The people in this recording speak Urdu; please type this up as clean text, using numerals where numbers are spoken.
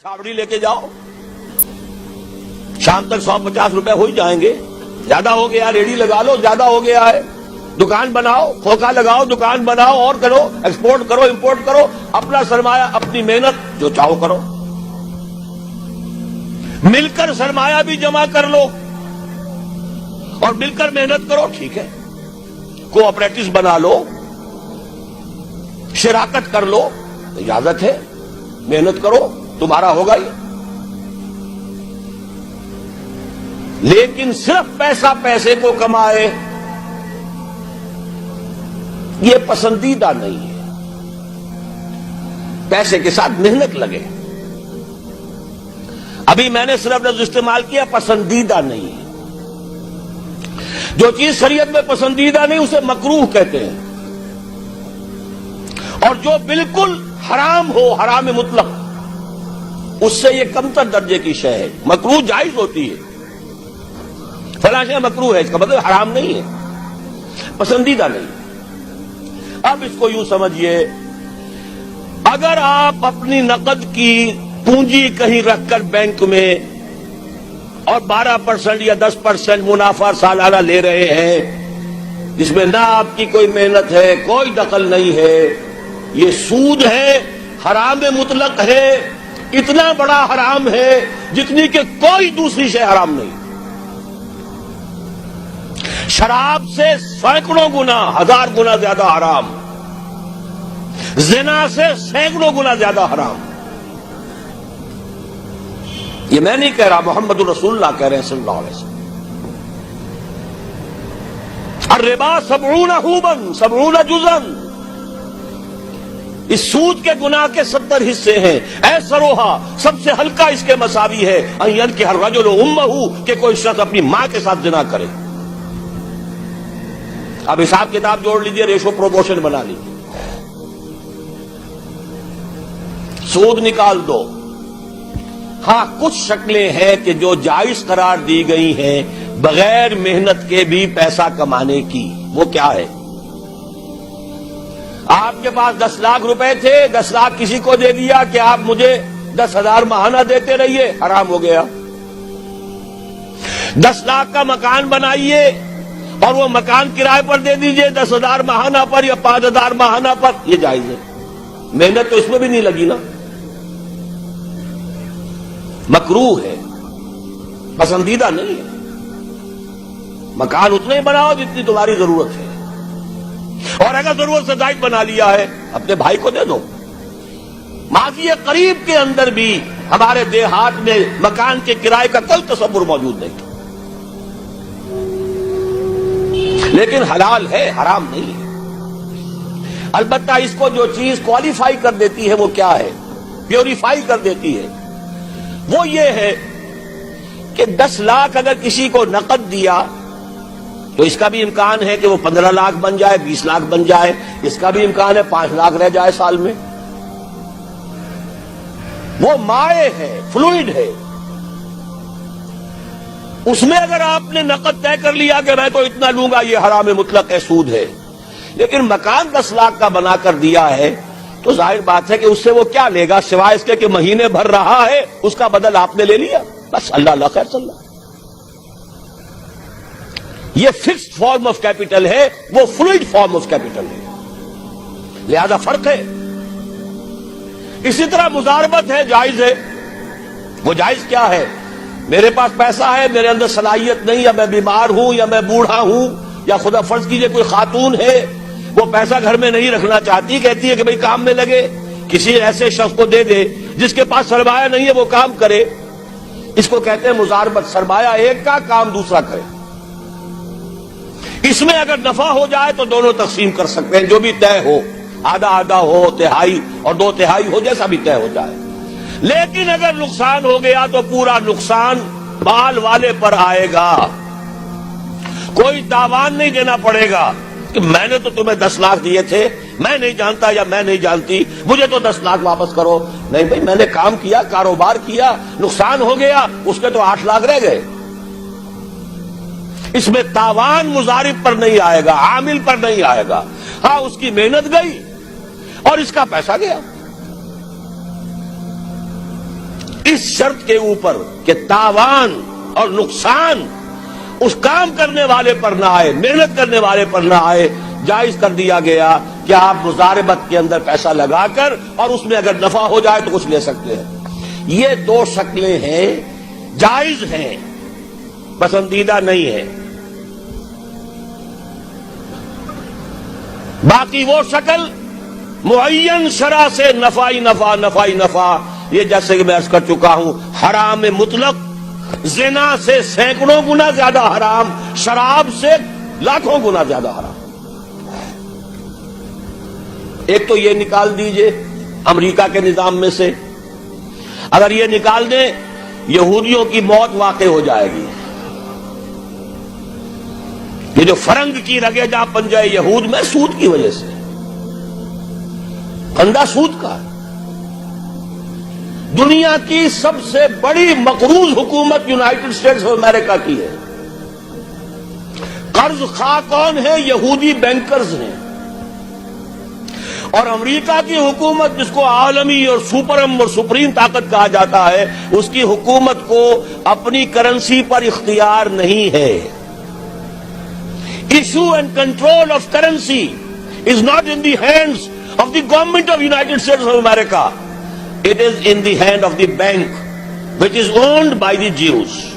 چھاوڑی لے کے جاؤ, شام تک 150 روپے ہو ہی جائیں گے. زیادہ ہو گیا, ریڑھی لگا لو, زیادہ ہو گیا ہے, دکان بناؤ, کھوکھا لگاؤ, دکان بناؤ, اور کرو, ایکسپورٹ کرو, امپورٹ کرو, اپنا سرمایہ, اپنی محنت جو چاہو کرو. مل کر سرمایہ بھی جمع کر لو اور مل کر محنت کرو, ٹھیک ہے. کوآپریٹوز بنا لو, شراکت کر لو, اجازت ہے, محنت کرو, تمہارا ہوگا ہی. لیکن صرف پیسہ پیسے کو کمائے یہ پسندیدہ نہیں ہے. پیسے کے ساتھ محنت لگے. ابھی میں نے صرف لفظ استعمال کیا پسندیدہ نہیں ہے. جو چیز شریعت میں پسندیدہ نہیں اسے مکروہ کہتے ہیں, اور جو بالکل حرام ہو, حرام مطلق, اس سے یہ کمتر درجے کی شے ہے. مکروہ جائز ہوتی ہے, فلاں شے مکروہ ہے, اس کا مطلب حرام نہیں ہے, پسندیدہ نہیں. اب اس کو یوں سمجھیے, اگر آپ اپنی نقد کی پونجی کہیں رکھ کر بینک میں اور 12% یا 10% منافع سالانہ لے رہے ہیں, جس میں نہ آپ کی کوئی محنت ہے, کوئی دخل نہیں ہے, یہ سود ہے, حرام مطلق ہے, اتنا بڑا حرام ہے جتنی کہ کوئی دوسری شے حرام نہیں. شراب سے سینکڑوں گنا, 1000 گنا زیادہ حرام, زنا سے سینکڑوں گنا زیادہ حرام. یہ میں نہیں کہہ رہا, محمد رسول اللہ کہہ رہے ہیں صلی اللہ علیہ وسلم. الربا 70 حوبا 70 جزءا, اس سود کے گناہ کے 70 حصے ہیں. ایسروہا, سب سے ہلکا اس کے مساوی ہے, ان ينكح الرجل امه, کہ کوئی شخص اپنی ماں کے ساتھ زنا کرے. اب حساب کتاب جوڑ لیجئے, ریشو پروپورشن بنا لیجئے, سود نکال دو. ہاں کچھ شکلیں ہیں کہ جو جائز قرار دی گئی ہیں بغیر محنت کے بھی پیسہ کمانے کی. وہ کیا ہے؟ آپ کے پاس 10 لاکھ روپے تھے, 10 لاکھ کسی کو دے دیا کہ آپ مجھے 10,000 ماہانہ دیتے رہیے, حرام ہو گیا. 10 لاکھ کا مکان بنائیے اور وہ مکان کرائے پر دے دیجئے 10,000 ماہانہ پر یا 5,000 ماہانہ پر, یہ جائز ہے. محنت تو اس میں بھی نہیں لگی نا, مکروہ ہے, پسندیدہ نہیں ہے. مکان اتنا ہی بناؤ جتنی تمہاری ضرورت ہے, اور اگر ضرورت سے زائد بنا لیا ہے اپنے بھائی کو دے دو. ماضی قریب کے اندر بھی ہمارے دیہات میں مکان کے کرائے کا کوئی تصور موجود نہیں, لیکن حلال ہے, حرام نہیں ہے. البتہ اس کو جو چیز کوالیفائی کر دیتی ہے وہ کیا ہے, پیوریفائی کر دیتی ہے, وہ یہ ہے کہ 10 لاکھ اگر کسی کو نقد دیا تو اس کا بھی امکان ہے کہ وہ 15 لاکھ بن جائے, 20 لاکھ بن جائے, اس کا بھی امکان ہے 5 لاکھ رہ جائے سال میں. وہ مائع ہے, فلوئڈ ہے. اس میں اگر آپ نے نقد طے کر لیا کہ میں تو اتنا لوں گا, یہ حرام مطلق ہے, سود ہے. لیکن مکان 10 لاکھ کا بنا کر دیا ہے تو ظاہر بات ہے کہ اس سے وہ کیا لے گا, سوائے اس کے کہ مہینے بھر رہا ہے, اس کا بدل آپ نے لے لیا, بس. اللہ اللہ خیر صلی اللہ. یہ فکسڈ فارم آف کیپٹل ہے, وہ فلوئڈ فارم آف کیپٹل ہے, لہذا فرق ہے. اسی طرح مضاربت ہے, جائز ہے. وہ جائز کیا ہے؟ میرے پاس پیسہ ہے, میرے اندر صلاحیت نہیں, یا میں بیمار ہوں, یا میں بوڑھا ہوں, یا خدا فرض کیجئے کوئی خاتون ہے وہ پیسہ گھر میں نہیں رکھنا چاہتی, کہتی ہے کہ بھئی کام میں لگے, کسی ایسے شخص کو دے دے جس کے پاس سرمایہ نہیں ہے, وہ کام کرے. اس کو کہتے ہیں مضاربت, سرمایہ ایک کا, کام دوسرا کرے. اس میں اگر نفع ہو جائے تو دونوں تقسیم کر سکتے ہیں, جو بھی طے ہو, آدھا آدھا ہو, تہائی اور 2 تہائی ہو, جیسا بھی طے ہو جائے. لیکن اگر نقصان ہو گیا تو پورا نقصان مال والے پر آئے گا, کوئی تاوان نہیں دینا پڑے گا کہ میں نے تو تمہیں 10 لاکھ دیے تھے, میں نہیں جانتا یا میں نہیں جانتی, مجھے تو 10 لاکھ واپس کرو. نہیں بھائی, میں نے کام کیا, کاروبار کیا, نقصان ہو گیا, اس کے تو 8 لاکھ رہ گئے. اس میں تاوان مضارب پر نہیں آئے گا, عامل پر نہیں آئے گا. ہاں اس کی محنت گئی اور اس کا پیسہ گیا. اس شرط کے اوپر کہ تاوان اور نقصان اس کام کرنے والے پر نہ آئے، محنت کرنے والے پر نہ آئے، جائز کر دیا گیا کہ آپ مضاربت کے اندر پیسہ لگا کر اور اس میں اگر نفع ہو جائے تو کچھ لے سکتے ہیں۔ یہ دو شکلیں ہیں، جائز ہیں، پسندیدہ نہیں ہے۔ باقی وہ شکل معین شرع سے نفعی نفع، یہ جیسے کہ میں عرض کر چکا ہوں، حرام مطلق، زنا سے سینکڑوں گنا زیادہ حرام، شراب سے لاکھوں گنا زیادہ حرام۔ ایک تو یہ نکال دیجئے امریکہ کے نظام میں سے، اگر یہ نکال دیں یہودیوں کی موت واقع ہو جائے گی۔ یہ جو فرنگ کی رگے جا پنجے یہود میں سود کی وجہ سے، پھندا سود کا۔ دنیا کی سب سے بڑی مقروض حکومت یونائٹڈ اسٹیٹس آف امریکہ کی ہے۔ قرض خواہ کون ہے؟ یہودی بینکرز ہیں۔ اور امریکہ کی حکومت، جس کو عالمی اور سپرم اور سپریم طاقت کہا جاتا ہے، اس کی حکومت کو اپنی کرنسی پر اختیار نہیں ہے۔ Issue and control of currency is not in the hands of the government of United States of America. It is in the hand of the bank, which is owned by the Jews.